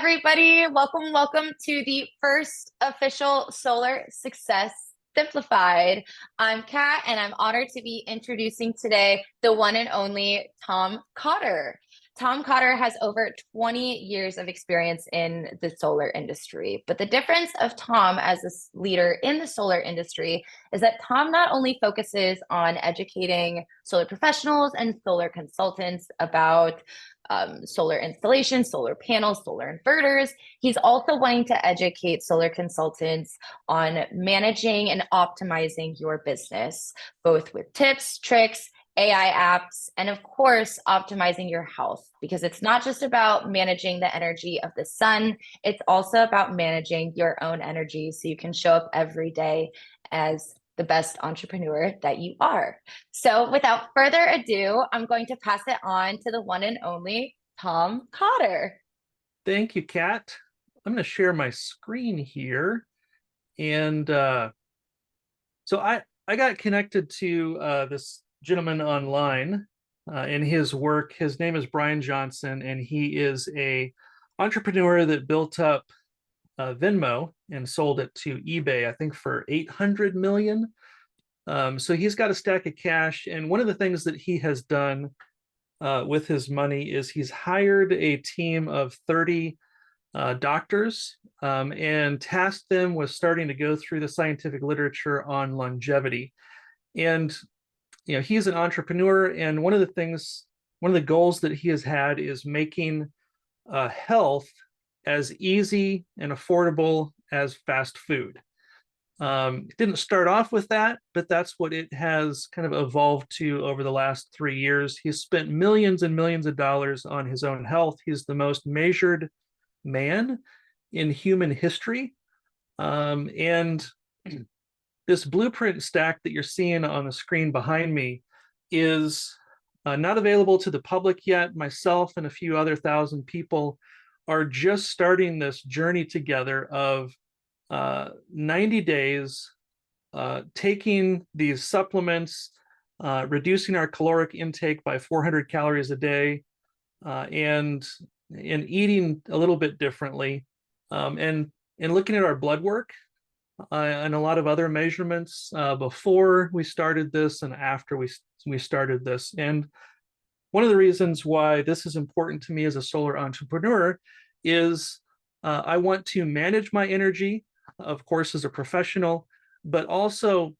everybody. Welcome to the first official Solar Success Simplified. I'm Kat, and I'm honored to be introducing today the one and only Tom Cotter. Tom Cotter has over 20 years of experience in the solar industry. But the difference of Tom as a leader in the solar industry is that Tom not only focuses on educating solar professionals and solar consultants about solar installations, solar panels, solar inverters. He's also wanting to educate solar consultants on managing and optimizing your business, both with tips, tricks, AI apps, and of course, optimizing your health, because it's not just about managing the energy of the sun, it's also about managing your own energy so you can show up every day as the best entrepreneur that you are. So without further ado, I'm going to pass it on to the one and only Tom Cotter. Thank you, Kat. I'm going to share my screen here. And so I got connected to this gentleman online in his work. His name is Bryan Johnson, and he is a entrepreneur that built up Venmo and sold it to eBay, I think for 800 million. So he's got a stack of cash. And one of the things that he has done with his money is he's hired a team of 30 doctors and tasked them with starting to go through the scientific literature on longevity. And he's an entrepreneur, and one of the goals that he has had is making health as easy and affordable as fast food. It didn't start off with that, but that's what it has kind of evolved to over the last 3 years. He's spent millions and millions of dollars on his own health. He's the most measured man in human history. And this blueprint stack that you're seeing on the screen behind me is not available to the public yet. Myself and a few other thousand people are just starting this journey together of 90 days, taking these supplements, reducing our caloric intake by 400 calories a day, and eating a little bit differently, and looking at our blood work and a lot of other measurements before we started this and after we started this. And one of the reasons why this is important to me as a solar entrepreneur is I want to manage my energy, of course, as a professional, but also,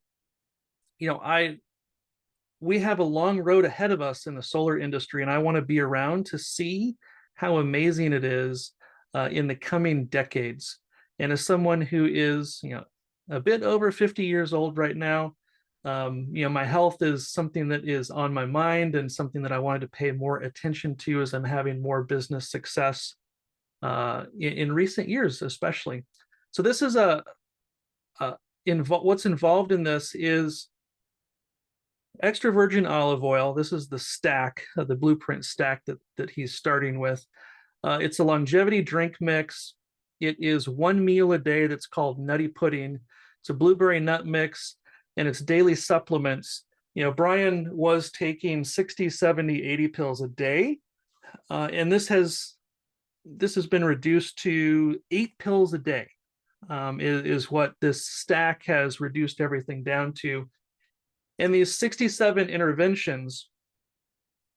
we have a long road ahead of us in the solar industry, and I want to be around to see how amazing it is in the coming decades. And as someone who is, a bit over 50 years old right now, my health is something that is on my mind and something that I wanted to pay more attention to as I'm having more business success in recent years, especially. So this is what's involved in this is extra virgin olive oil. This is the stack, the blueprint stack that he's starting with. It's a longevity drink mix. It is one meal a day that's called Nutty Pudding. It's a blueberry nut mix, and it's daily supplements. Bryan was taking 60, 70, 80 pills a day, and this has been reduced to 8 pills a day. Is what this stack has reduced everything down to. And these 67 interventions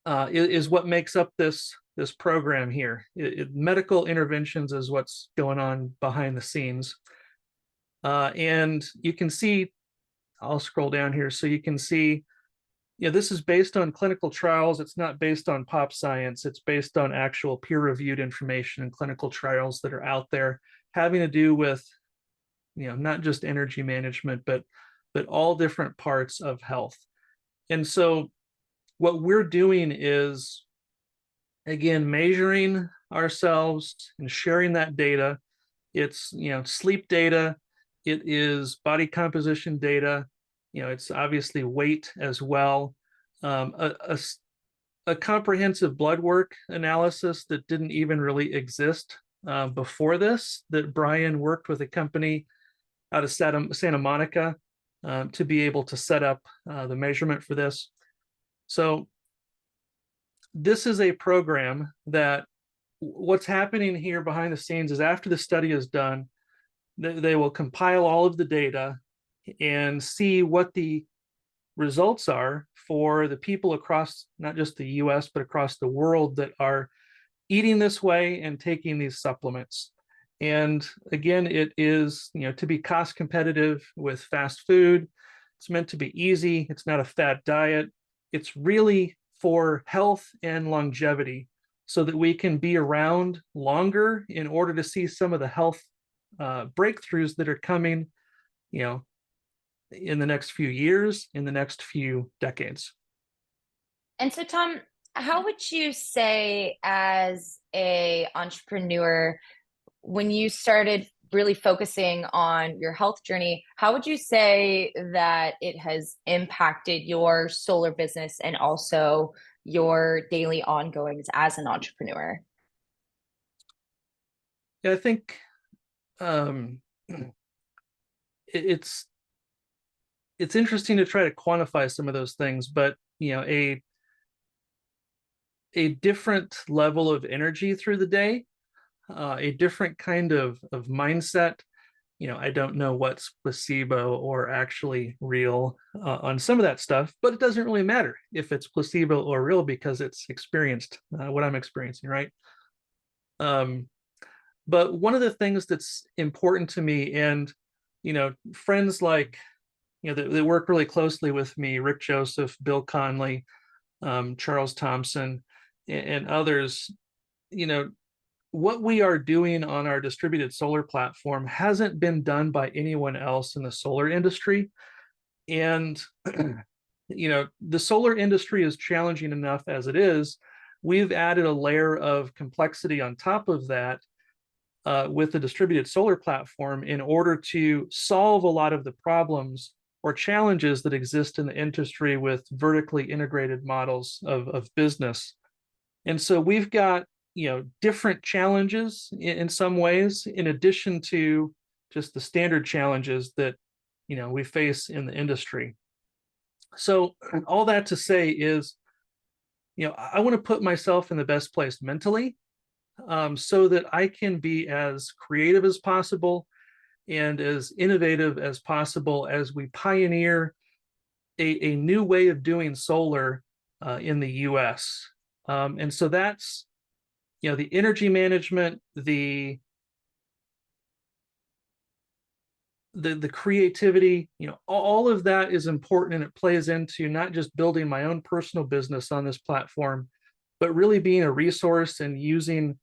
is what makes up this program here. Medical interventions is what's going on behind the scenes. And you can see, I'll scroll down here so you can see, this is based on clinical trials. It's not based on pop science. It's based on actual peer-reviewed information and clinical trials that are out there having to do with, not just energy management, but all different parts of health. And so what we're doing is, again, measuring ourselves and sharing that data. It's, sleep data. It is body composition data. It's obviously weight as well. A comprehensive blood work analysis that didn't even really exist before this, that Bryan worked with a company out of Santa Monica to be able to set up the measurement for this. So this is a program that what's happening here behind the scenes is after the study is done, they will compile all of the data and see what the results are for the people across not just the US, but across the world that are eating this way and taking these supplements. And again, it is, to be cost competitive with fast food. It's meant to be easy. It's not a fad diet. It's really for health and longevity so that we can be around longer in order to see some of the health breakthroughs that are coming, you know, in the next few years, in the next few decades. And so, Tom, how would you say, as a entrepreneur, when you started really focusing on your health journey, how would you say that it has impacted your solar business and also your daily ongoings as an entrepreneur? Yeah, I think um, it's interesting to try to quantify some of those things, but a different level of energy through the day, a different kind of mindset. I don't know what's placebo or actually real on some of that stuff, but it doesn't really matter if it's placebo or real because it's experienced, what I'm experiencing, right? Um, but one of the things that's important to me, and friends like that work really closely with me, Rick Joseph, Bill Conley, Charles Thompson, and others, you know, what we are doing on our distributed solar platform hasn't been done by anyone else in the solar industry. And, the solar industry is challenging enough as it is. We've added a layer of complexity on top of that with the distributed solar platform in order to solve a lot of the problems or challenges that exist in the industry with vertically integrated models of business. And so we've got, different challenges in some ways, in addition to just the standard challenges that, we face in the industry. So all that to say is, I want to put myself in the best place mentally, so that I can be as creative as possible and as innovative as possible as we pioneer a new way of doing solar in the US. And so that's, the energy management, the creativity, all of that is important, and it plays into not just building my own personal business on this platform, but really being a resource and using,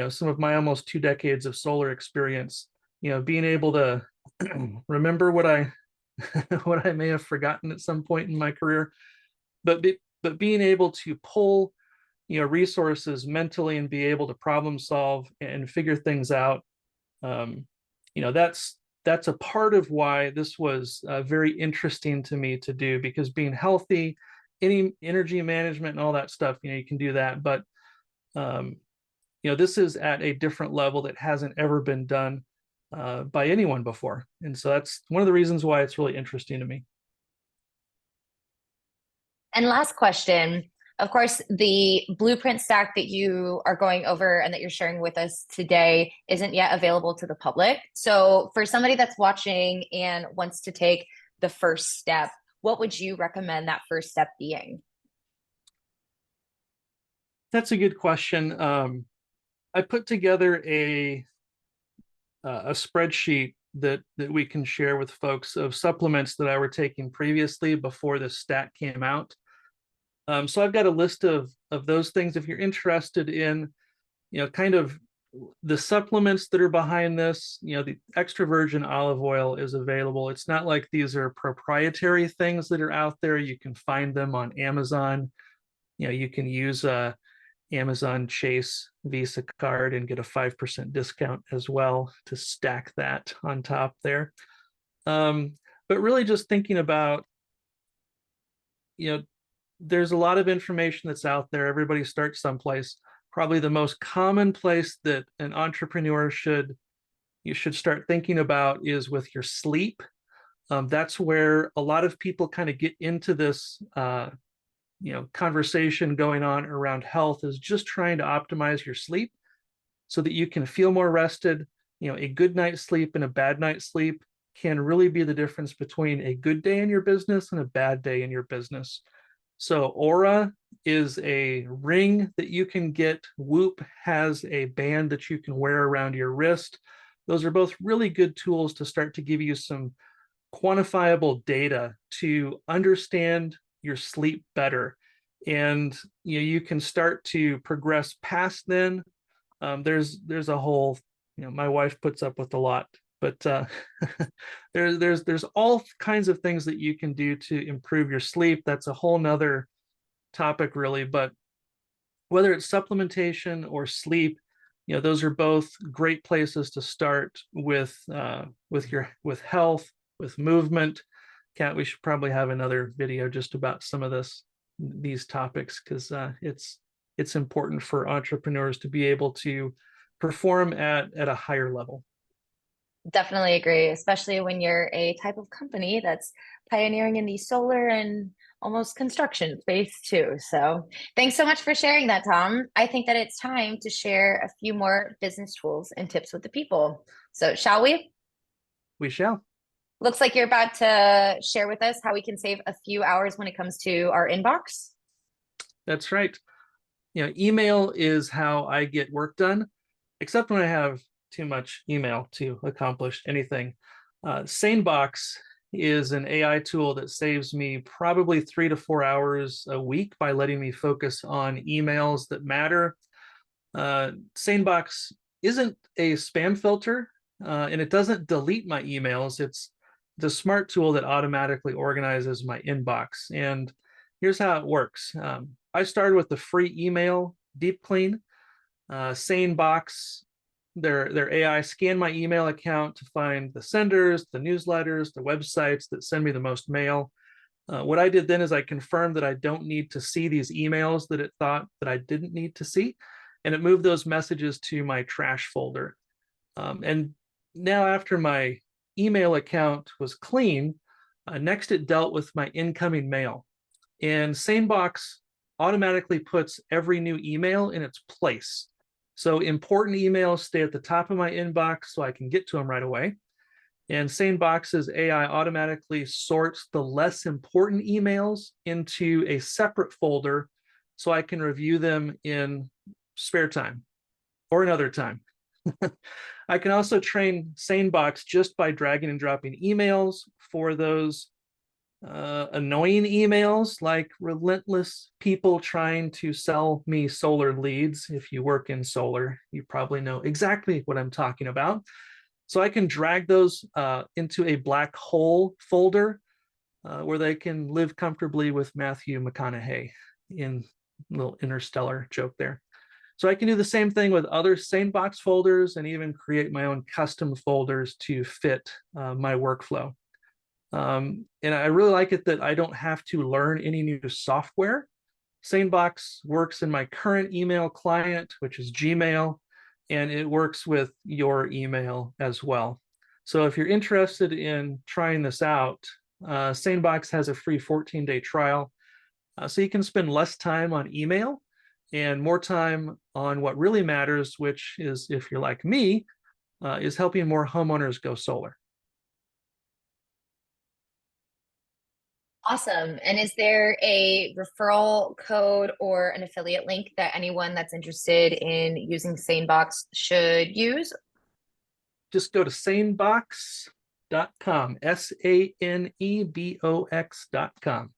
some of my almost 2 decades of solar experience, being able to remember what I what I may have forgotten at some point in my career, but being able to pull, resources mentally and be able to problem solve and figure things out. um, that's a part of why this was very interesting to me to do, because being healthy, any energy management and all that stuff, you can do that, but um, this is at a different level that hasn't ever been done by anyone before, and so that's one of the reasons why it's really interesting to me. And last question. Of course, the blueprint stack that you are going over and that you're sharing with us today isn't yet available to the public. So, for somebody that's watching and wants to take the first step, what would you recommend that first step being? That's a good question. I put together a spreadsheet that we can share with folks of supplements that I were taking previously before this stat came out. So I've got a list of those things. If you're interested in, kind of the supplements that are behind this, the extra virgin olive oil is available. It's not like these are proprietary things that are out there. You can find them on Amazon. You can use a Amazon Chase Visa card and get a 5% discount as well to stack that on top there. Um, but really just thinking about, you know, there's a lot of information that's out there. Everybody starts someplace. Probably the most common place that an entrepreneur you should start thinking about is with your sleep. That's where a lot of people kind of get into this conversation going on around health, is just trying to optimize your sleep. so that you can feel more rested. A good night's sleep and a bad night's sleep can really be the difference between a good day in your business and a bad day in your business. So Aura is a ring that you can get. Whoop has a band that you can wear around your wrist. Those are both really good tools to start to give you some quantifiable data to understand your sleep better. And you can start to progress past then. There's a whole, my wife puts up with a lot, but there's all kinds of things that you can do to improve your sleep. That's a whole nother topic, really. But whether it's supplementation or sleep, those are both great places to start with health, with movement. Kat, we should probably have another video just about some of these topics, because it's important for entrepreneurs to be able to perform at a higher level. Definitely agree, especially when you're a type of company that's pioneering in the solar and almost construction space too. So thanks so much for sharing that, Tom. I think that it's time to share a few more business tools and tips with the people. So shall we? We shall. Looks like you're about to share with us how we can save a few hours when it comes to our inbox. That's right. Email is how I get work done, except when I have too much email to accomplish anything. SaneBox is an AI tool that saves me probably 3 to 4 hours a week by letting me focus on emails that matter. SaneBox isn't a spam filter, and it doesn't delete my emails. It's the smart tool that automatically organizes my inbox. And here's how it works. I started with the free email deep clean. SaneBox, their AI scan my email account to find the senders, the newsletters, the websites that send me the most mail. What I did then is I confirmed that I don't need to see these emails that it thought that I didn't need to see, and it moved those messages to my trash folder. And now, after my email account was clean, next it dealt with my incoming mail. And SaneBox automatically puts every new email in its place. So important emails stay at the top of my inbox so I can get to them right away. And SaneBox's AI automatically sorts the less important emails into a separate folder so I can review them in spare time or another time. I can also train SaneBox just by dragging and dropping emails for those annoying emails, like relentless people trying to sell me solar leads. If you work in solar, you probably know exactly what I'm talking about. So I can drag those into a black hole folder where they can live comfortably with Matthew McConaughey, in a little interstellar joke there. So I can do the same thing with other SaneBox folders and even create my own custom folders to fit my workflow. And I really like it that I don't have to learn any new software. SaneBox works in my current email client, which is Gmail, and it works with your email as well. So if you're interested in trying this out, SaneBox has a free 14-day trial. So you can spend less time on email and more time on what really matters, which is, if you're like me, is helping more homeowners go solar. Awesome. And is there a referral code or an affiliate link that anyone that's interested in using SaneBox should use? Just go to sanebox.com, SANEBOX.com.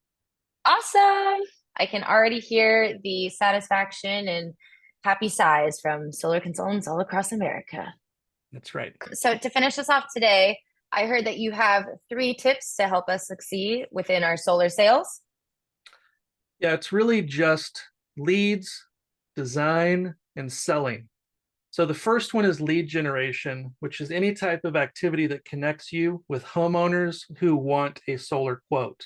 Awesome. I can already hear the satisfaction and happy sighs from solar consultants all across America. That's right. So, to finish us off today, I heard that you have 3 tips to help us succeed within our solar sales. Yeah, it's really just leads, design, and selling. So the first one is lead generation, which is any type of activity that connects you with homeowners who want a solar quote.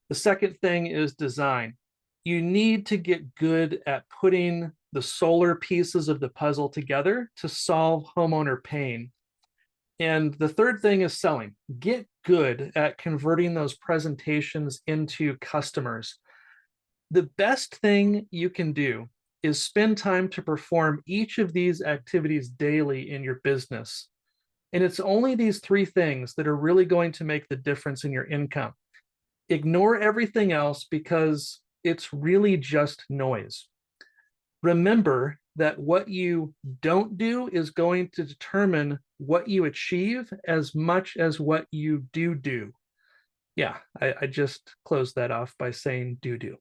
The second thing is design. You need to get good at putting the solar pieces of the puzzle together to solve homeowner pain. And the third thing is selling. Get good at converting those presentations into customers. The best thing you can do is spend time to perform each of these activities daily in your business. And it's only these three things that are really going to make the difference in your income. Ignore everything else because it's really just noise. Remember that what you don't do is going to determine what you achieve as much as what you do. Yeah, I just closed that off by saying do.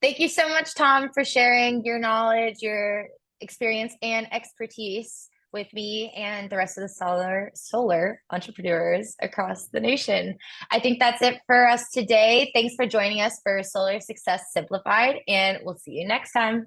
Thank you so much, Tom, for sharing your knowledge, your experience, and expertise with me and the rest of the solar entrepreneurs across the nation. I think that's it for us today. Thanks for joining us for Solar Success Simplified, and we'll see you next time.